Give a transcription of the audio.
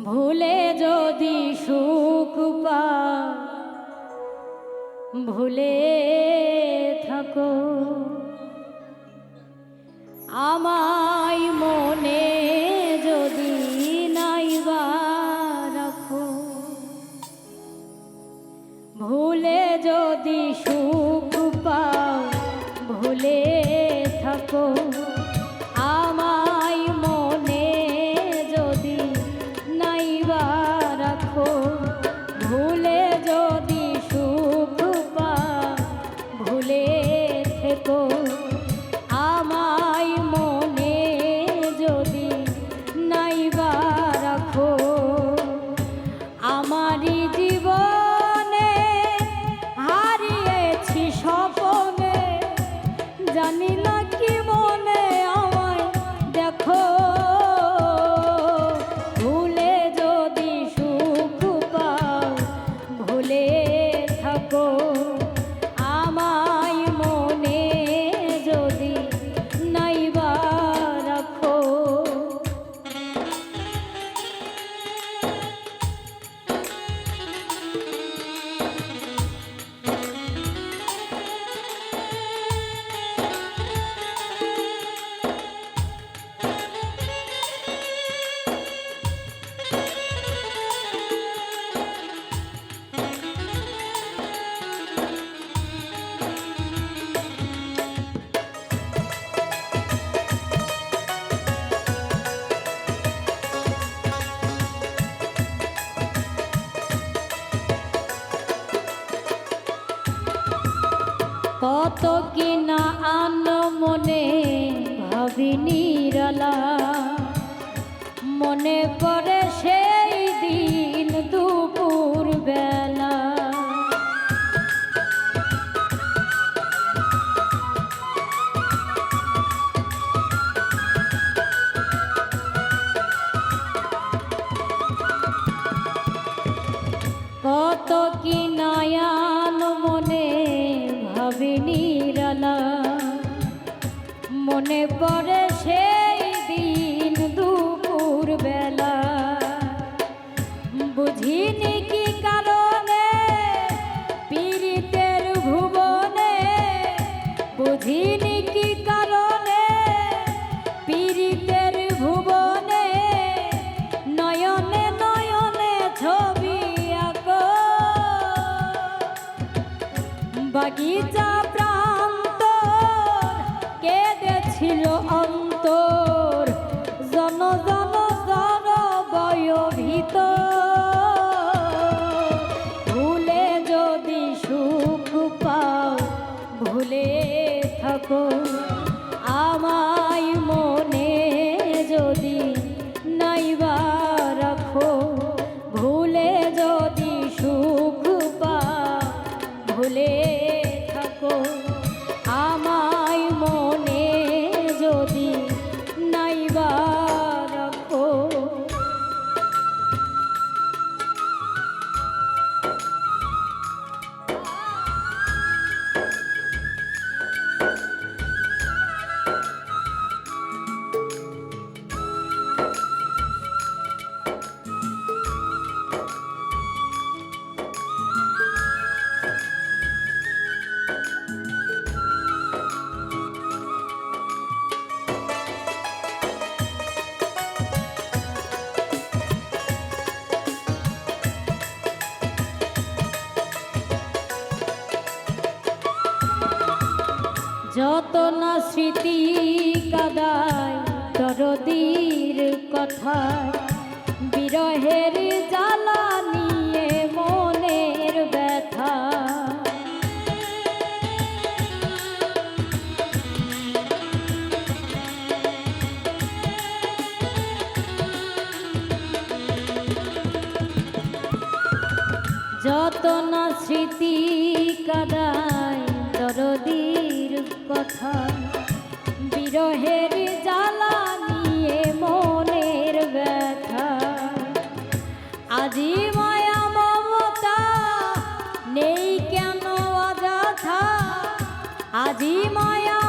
ভুলে যদি সুখ পাও ভুলে থাকো আমায় মনে যদি নাইবা রাখো ভুলে যদি সুখ পাও ভুলে থাকো আমায় মনে যদি নাইবা রাখো ভুলে যদি সুখ পাও ভুলে থেকো আমায় মনে যদি নাইবা রাখো আমারই জীবনে হারিয়েছি স্বপনে জানি না কি মনে আমায় দেখো ভুলে যদি সুখ পাও ভুলে থাকো আমায় মনে যদি নাইবা রাখো কত কিনা আন মনে ভাবি নিরালা মনে পড়ে সেই দিন দুপুর বেলা কত কিনা আন মনে ভাবি নিরালা মনে পড়ে সেই দিন দুপুর বেলা বুঝিনি কি কারণে পীড়িতের ভুবনে বুঝিনি কি কারণে পীড়িতের ভুবনে নয়নে নয়নে ছবি আঁকো বাগিচা প্রান্তর কেঁদেছিল অন্তর জন জন জন বয়ভীত ভুলে যদি সুখ পাও ভুলে থাকো আমায় মনে যদি নাইবা রাখো ভুলে যদি সুখ পাও ভুলে থাকো আমায় মনে যদি নাইবা রাখো যত না স্মৃতি কাদায় দরদির কথা বিরহের জ্বালা নিয়ে মনের ব্যথা যত না স্মৃতি কাদায় দরদির কথা বিরহের জ্বালা নিয়ে মনের ব্যথা আজি মায়া মমতা নেই কেন অযথা আজি মায়া